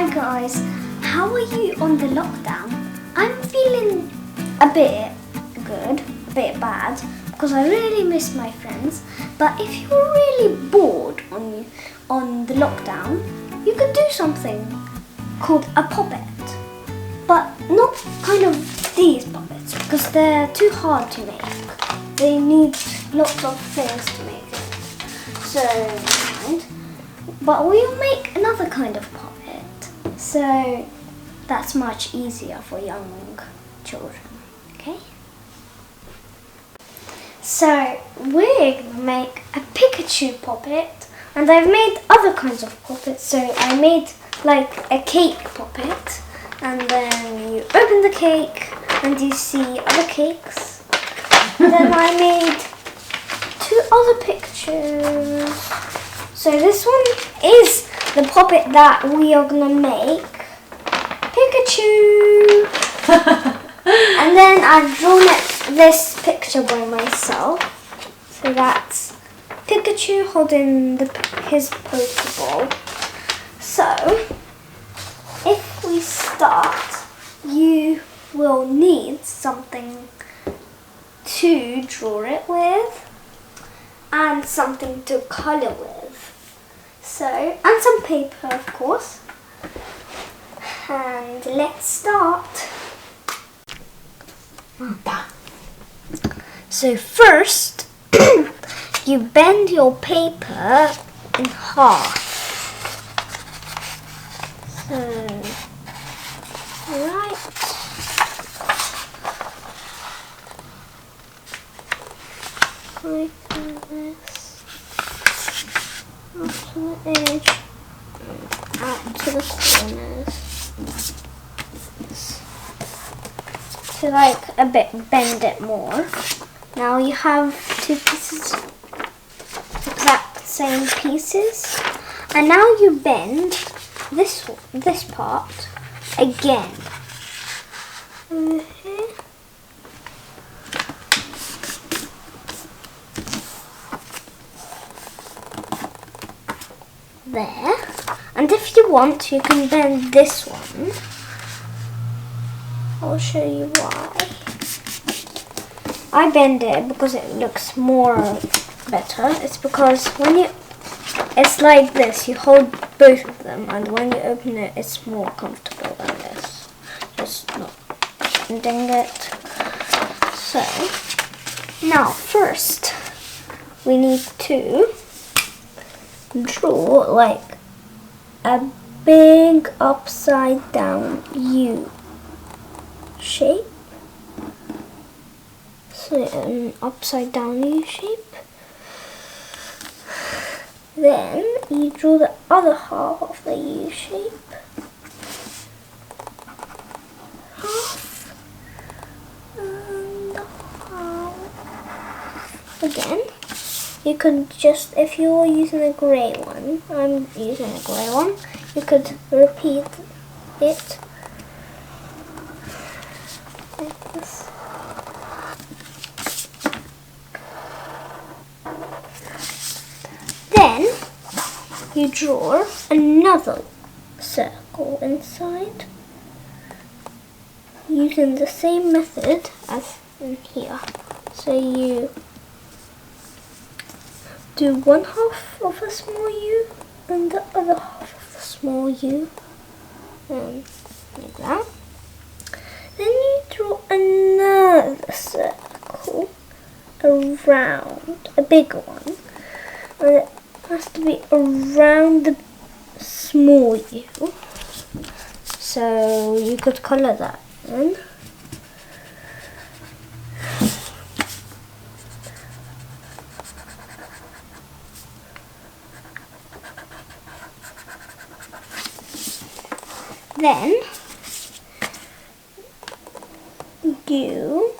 Hi guys, how are you on the lockdown? I'm feeling a bit good, a bit bad, because I really miss my friends. But if you're really bored on the lockdown, you could do something called a poppet. But not kind of these puppets, because they're too hard to make. They need lots of things to make it. So, never mind. But we'll make another kind of puppet. So, that's much easier for young children, okay? So, we're going to make a Pikachu puppet. And I've made other kinds of puppets. So, I made like a cake puppet. And then you open the cake and you see other cakes. And then I made 2 other pictures. So this one is the puppet that we are gonna make. Pikachu! And then I've drawn this picture by myself. So that's Pikachu holding his Pokeball. So, if we start, you will need something to draw it with and something to colour with. So, and some paper, of course. And let's start. So first, you bend your paper in half. So, right. Like this. Up to the edge. Out to the corners. To like a bit bend it more. Now you have 2 pieces, exact same pieces. And now you bend this part again. There. And if you want, you can bend this one. I'll show you why. I bend it because it looks better. It's because it's like this, you hold both of them, and when you open it, it's more comfortable than this. Just not bending it. So, now first, we need to draw like a big upside down U shape. So an upside down U shape. Then you draw the other half of the U shape. Half and half again. You could just, if you're using a grey one, I'm using a grey one, you could repeat it like this. Then you draw another circle inside using the same method as in here. So you do one half of a small U and the other half of the small U, like that. Then you draw another circle around, a bigger one, and it has to be around the small U. So you could colour that in. Then you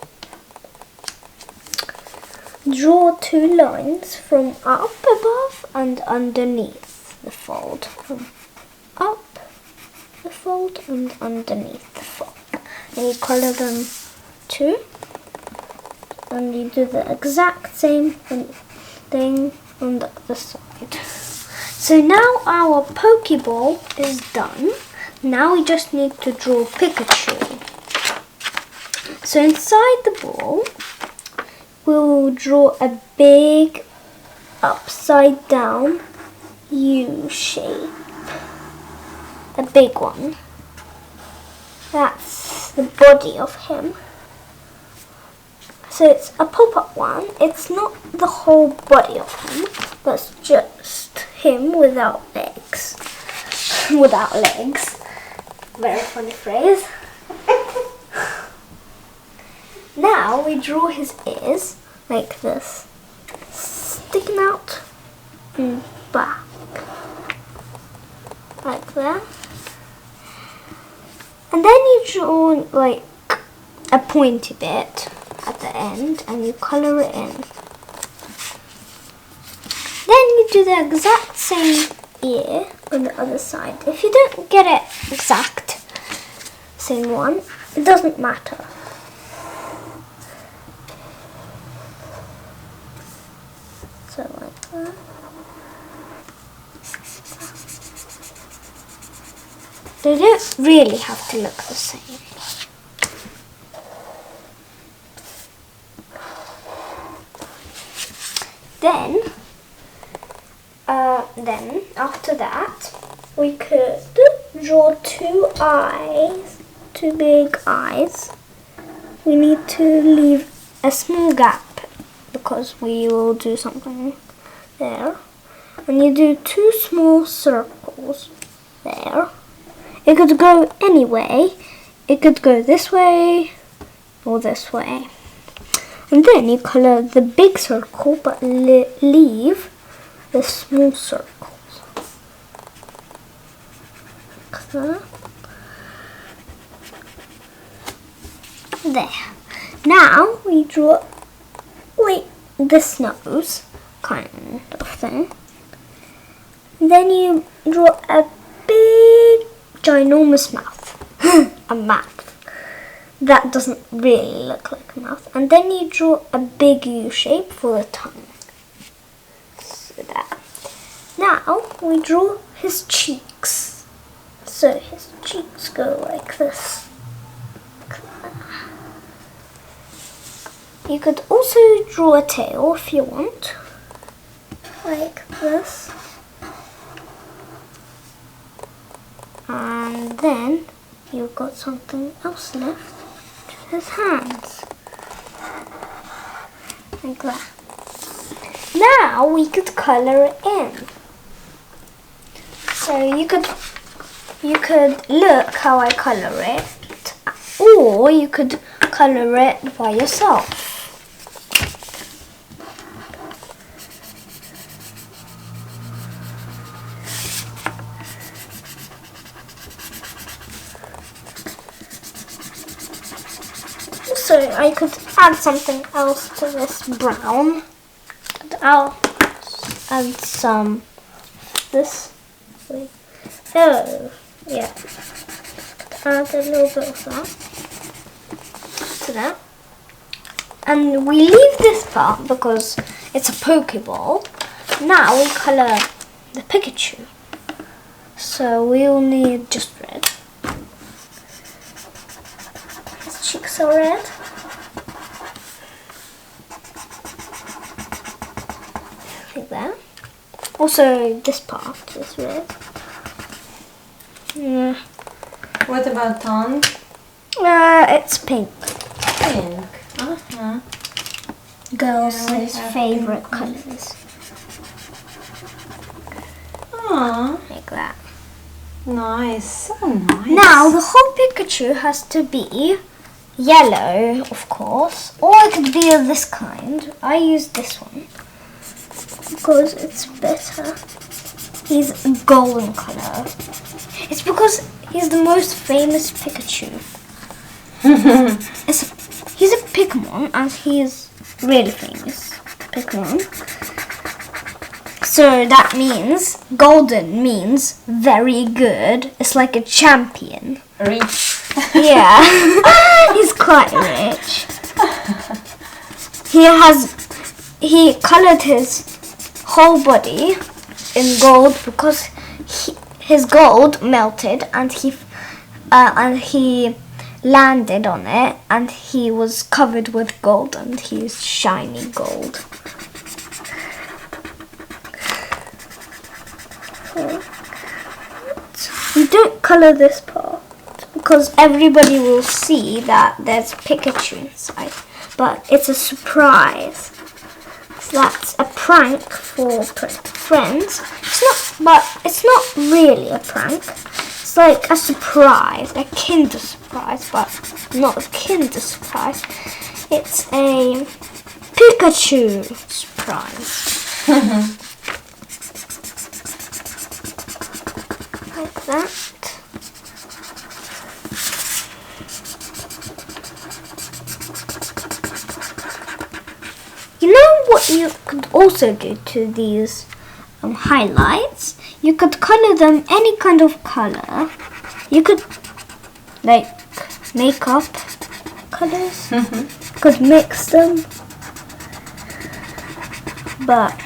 draw 2 lines from up above and underneath the fold. From up the fold and underneath the fold. And you colour them too. And you do the exact same thing on the other side. So now our Pokeball is done. Now we just need to draw Pikachu. So inside the ball, we will draw a big upside down U shape. A big one. That's the body of him. So it's a pop-up one. It's not the whole body of him, but it's just him without legs. Without legs. Very funny phrase. Now we draw his ears like this, sticking out and back, like that. And then you draw like a pointy bit at the end and you colour it in. Then you do the exact same ear on the other side. If you don't get it exact, same one, it doesn't matter. So like that. They don't really have to look the same. Then after that, we could draw two eyes, two big eyes. We need to leave a small gap because we will do something there. And you do two small circles there. It could go any way. It could go this way or this way. And then you colour the big circle but leave the small circles. Like that. There. Now we draw like this nose kind of thing. And then you draw a big ginormous mouth. A mouth. That doesn't really look like a mouth. And then you draw a big U shape for the tongue. So that. Now we draw his cheeks. So his cheeks go like this. You could also draw a tail if you want. Like this. And then you've got something else left. His hands. Like that. Now we could colour it in. So you could look how I colour it, or you could colour it by yourself. So I could add something else to this brown. I'll add some this. Wait. Oh, yeah. Add a little bit of that to that. And we leave this part because it's a Pokeball. Now we colour the Pikachu. So we'll need just red. His cheeks are red. Like that. Also, this part is red. Yeah. What about tongue? It's pink. Pink. Uh-huh. Girls' favourite colours. Aww. Like that. Nice. So nice. Now, the whole Pikachu has to be yellow, of course. Or it could be of this kind. I use this one because it's better. He's a golden colour. It's because he's the most famous Pikachu. He's a Pokemon and he's really famous Pokemon. So that means golden means very good. It's like a champion. Rich. Yeah, he's quite rich. He coloured his whole body in gold because his gold melted and he and he landed on it, and he was covered with gold, and he's shiny gold. You don't colour this part because everybody will see that there's Pikachu inside, but it's a surprise. So that's a prank for friends. It's not really a prank. It's like a surprise, a Kinder surprise, but not a Kinder surprise. It's a Pikachu surprise. Like that. You know what you could also do to these highlights? You could colour them any kind of colour. You could like make up colours. Could mix them. But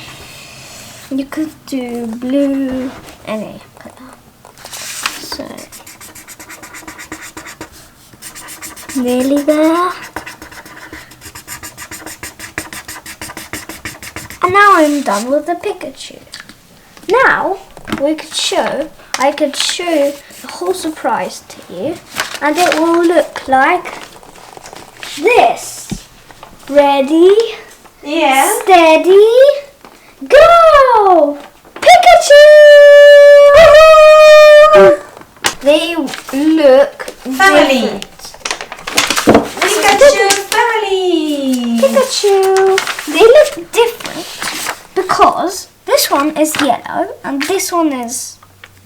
you could do blue, any colour. So nearly there. And now I'm done with the Pikachu. Now I could show the whole surprise to you, and it will look like this. Ready? Yeah. Steady, go! Pikachu! They look Family. different. Pikachu family. Pikachu. They look different because this one is yellow and this one is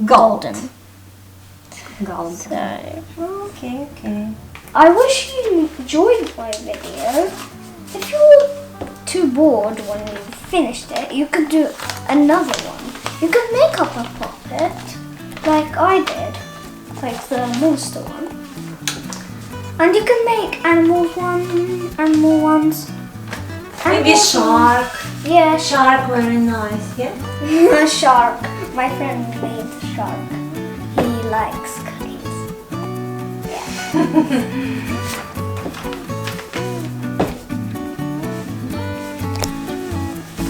golden. Gold. So, Okay. I wish you enjoyed my video. If you were too bored when you finished it, you could do another one. You could make up a puppet like I did, like the monster one. And you can make animal ones. Maybe a shark. Yeah, Shark, very nice. Yeah. a shark. My friend made a shark. He likes cookies. Yeah.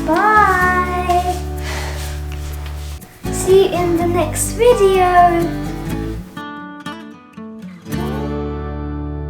Bye. See you in the next video.